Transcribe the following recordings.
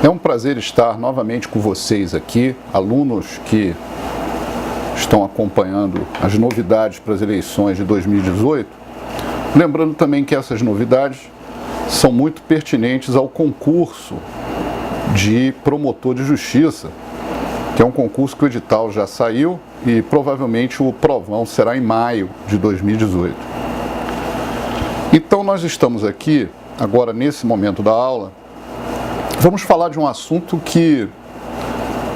É um prazer estar novamente com vocês aqui, alunos que estão acompanhando as novidades para as eleições de 2018. Lembrando também que essas novidades são muito pertinentes ao concurso de promotor de justiça, que é um concurso que o edital já saiu e provavelmente o provão será em maio de 2018. Então nós estamos aqui, agora nesse momento da aula, vamos falar de um assunto que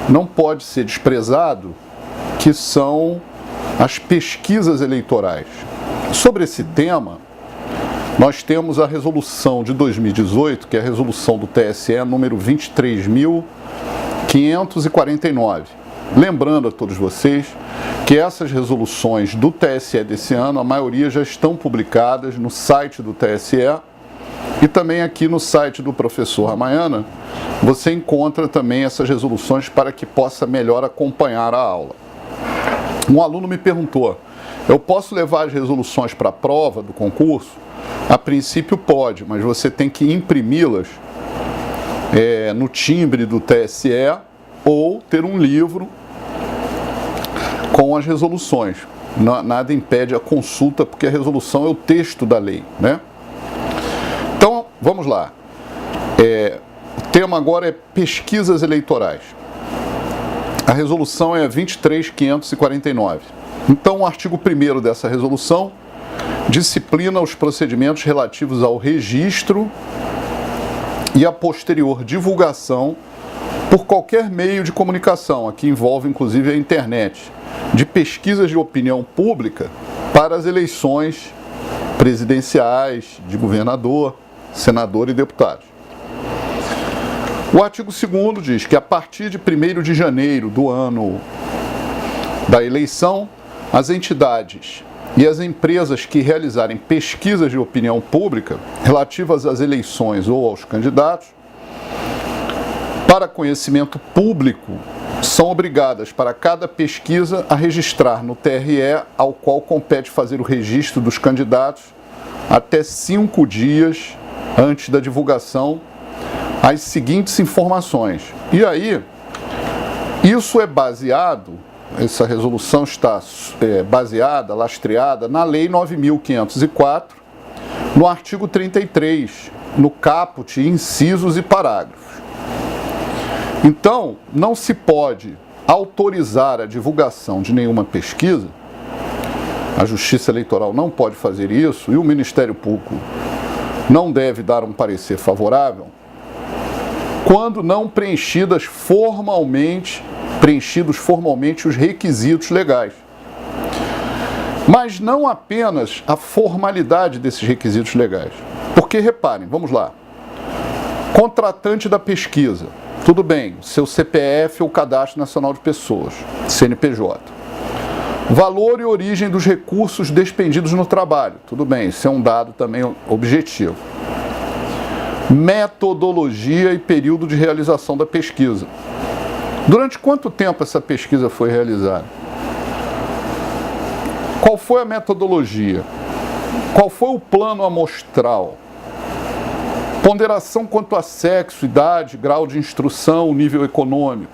não pode ser desprezado, que são as pesquisas eleitorais. Sobre esse tema, nós temos a resolução de 2018, que é a resolução do TSE número 23.549. Lembrando a todos vocês que essas resoluções do TSE desse ano, a maioria já estão publicadas no site do TSE e também aqui no site do professor Ramayana, você encontra também essas resoluções para que possa melhor acompanhar a aula. Um aluno me perguntou, eu posso levar as resoluções para a prova do concurso? A princípio pode, mas você tem que imprimi-las no timbre do TSE ou ter um livro com as resoluções. Nada impede a consulta, porque a resolução é o texto da lei, né? Então, vamos lá. O tema agora é pesquisas eleitorais. A resolução é 23.549. Então, o artigo 1º dessa resolução disciplina os procedimentos relativos ao registro e a posterior divulgação por qualquer meio de comunicação, aqui envolve inclusive a internet, de pesquisas de opinião pública para as eleições presidenciais, de governador, senador e deputados. O artigo 2º diz que a partir de 1º de janeiro do ano da eleição, as entidades e as empresas que realizarem pesquisas de opinião pública relativas às eleições ou aos candidatos, para conhecimento público, são obrigadas para cada pesquisa a registrar no TRE, ao qual compete fazer o registro dos candidatos até 5 dias antes da divulgação, as seguintes informações. E aí, isso é baseado, essa resolução está baseada, lastreada na Lei 9.504, no artigo 33, no caput, incisos e parágrafos. Então, não se pode autorizar a divulgação de nenhuma pesquisa, a Justiça Eleitoral não pode fazer isso e o Ministério Público não deve dar um parecer favorável, quando não preenchidos formalmente os requisitos legais. Mas não apenas a formalidade desses requisitos legais. Porque, reparem, vamos lá, contratante da pesquisa, tudo bem, seu CPF ou Cadastro Nacional de Pessoas, CNPJ. Valor e origem dos recursos despendidos no trabalho, tudo bem, isso é um dado também objetivo. Metodologia e período de realização da pesquisa. Durante quanto tempo essa pesquisa foi realizada? Qual foi a metodologia? Qual foi o plano amostral? Ponderação quanto a sexo, idade, grau de instrução, nível econômico.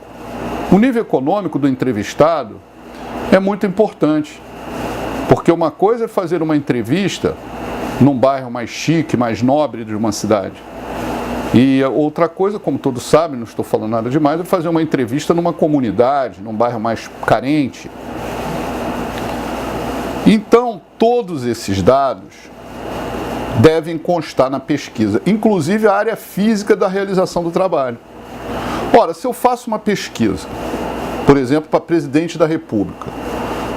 O nível econômico do entrevistado é muito importante, porque uma coisa é fazer uma entrevista num bairro mais chique, mais nobre de uma cidade. E outra coisa, como todos sabem, não estou falando nada demais, é fazer uma entrevista numa comunidade, num bairro mais carente. Então, todos esses dados devem constar na pesquisa, inclusive a área física da realização do trabalho. Ora, se eu faço uma pesquisa, por exemplo, para presidente da República,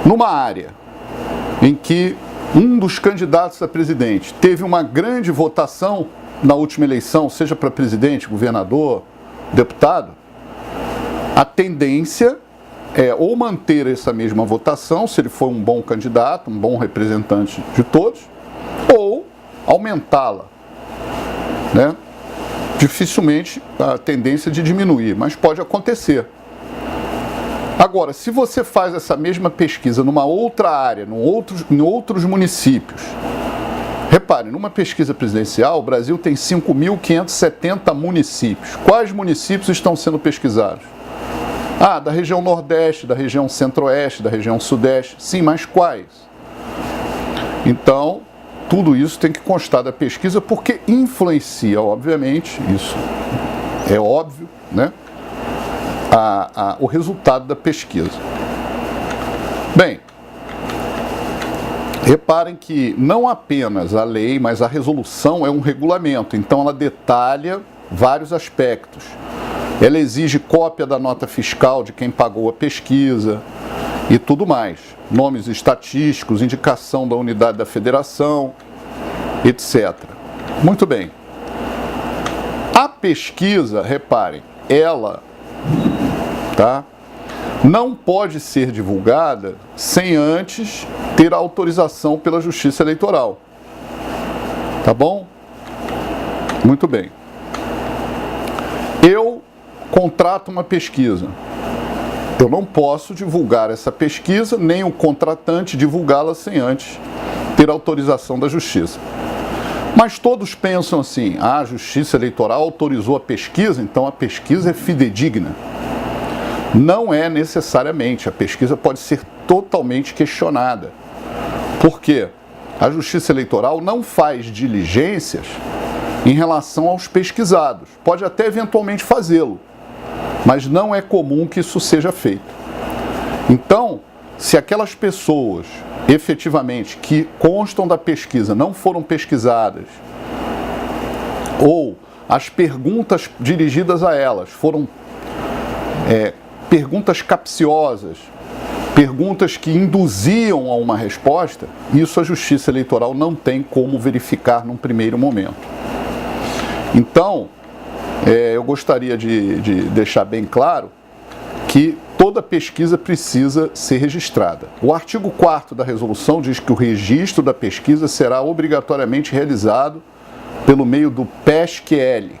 numa área em que um dos candidatos a presidente teve uma grande votação na última eleição, seja para presidente, governador, deputado, a tendência é ou manter essa mesma votação, se ele for um bom candidato, um bom representante de todos, ou aumentá-la, né? Dificilmente a tendência de diminuir, mas pode acontecer. Agora, se você faz essa mesma pesquisa numa outra área, em outros municípios, Reparem, numa pesquisa presidencial, o Brasil tem 5.570 municípios. Quais municípios estão sendo pesquisados? Ah, da região Nordeste, da região Centro-Oeste, da região Sudeste. Sim, mas quais? Então, tudo isso tem que constar da pesquisa porque influencia, obviamente, isso é óbvio, né? O resultado da pesquisa. Bem, reparem que não apenas a lei, mas a resolução é um regulamento, então ela detalha vários aspectos. Ela exige cópia da nota fiscal de quem pagou a pesquisa e tudo mais. Nomes estatísticos, indicação da unidade da federação, etc. Muito bem. A pesquisa, reparem, ela, tá, não pode ser divulgada sem antes ter autorização pela Justiça Eleitoral. Tá bom? Muito bem. Eu contrato uma pesquisa. Eu não posso divulgar essa pesquisa, nem o contratante divulgá-la sem antes ter autorização da Justiça. Mas todos pensam assim, a Justiça Eleitoral autorizou a pesquisa, então a pesquisa é fidedigna. Não é necessariamente, a pesquisa pode ser totalmente questionada. Por quê? A Justiça Eleitoral não faz diligências em relação aos pesquisados. Pode até eventualmente fazê-lo, mas não é comum que isso seja feito. Então, se aquelas pessoas efetivamente que constam da pesquisa não foram pesquisadas, ou as perguntas dirigidas a elas foram perguntas capciosas, perguntas que induziam a uma resposta, isso a Justiça Eleitoral não tem como verificar num primeiro momento. Então, eu gostaria de deixar bem claro que toda pesquisa precisa ser registrada. O artigo 4º da resolução diz que o registro da pesquisa será obrigatoriamente realizado pelo meio do PESQ-L,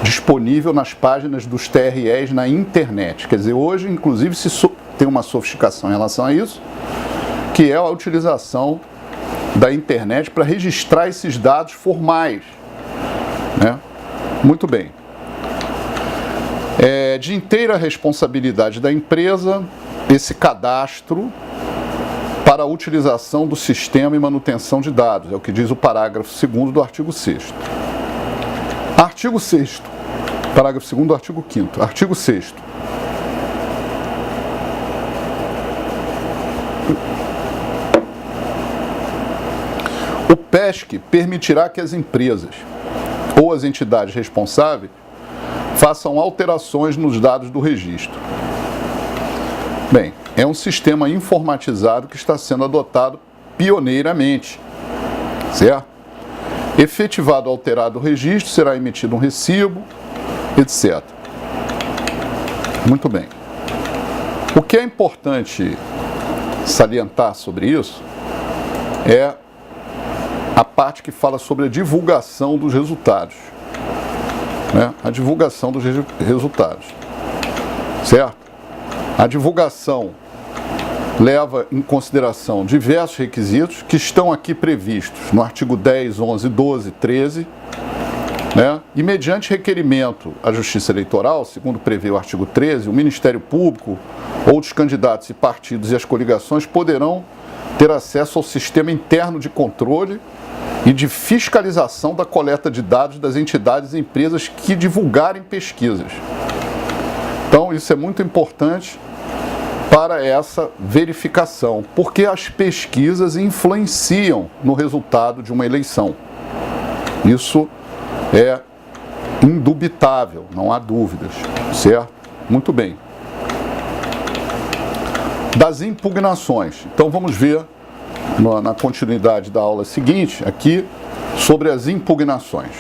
disponível nas páginas dos TREs na internet. Quer dizer, hoje, inclusive, tem uma sofisticação em relação a isso, que é a utilização da internet para registrar esses dados formais, né? Muito bem. É de inteira responsabilidade da empresa esse cadastro para a utilização do sistema e manutenção de dados. É o que diz o parágrafo 2º do artigo 6º. Artigo 6º. Parágrafo 2º do artigo 5º. Artigo 6º. O PESC permitirá que as empresas ou as entidades responsáveis façam alterações nos dados do registro. Bem, é um sistema informatizado que está sendo adotado pioneiramente, certo? Efetivado ou alterado o registro, será emitido um recibo, etc. Muito bem. O que é importante salientar sobre isso é a parte que fala sobre a divulgação dos resultados. Né? A divulgação dos resultados. Certo? A divulgação leva em consideração diversos requisitos que estão aqui previstos no artigo 10, 11, 12, 13, né? E mediante requerimento à Justiça Eleitoral, segundo prevê o artigo 13, o Ministério Público, outros candidatos e partidos e as coligações poderão ter acesso ao sistema interno de controle e de fiscalização da coleta de dados das entidades e empresas que divulgarem pesquisas. Então, isso é muito importante para essa verificação, porque as pesquisas influenciam no resultado de uma eleição. Isso é indubitável, não há dúvidas, certo? Muito bem. Das impugnações. Então, vamos ver na continuidade da aula seguinte, aqui, sobre as impugnações.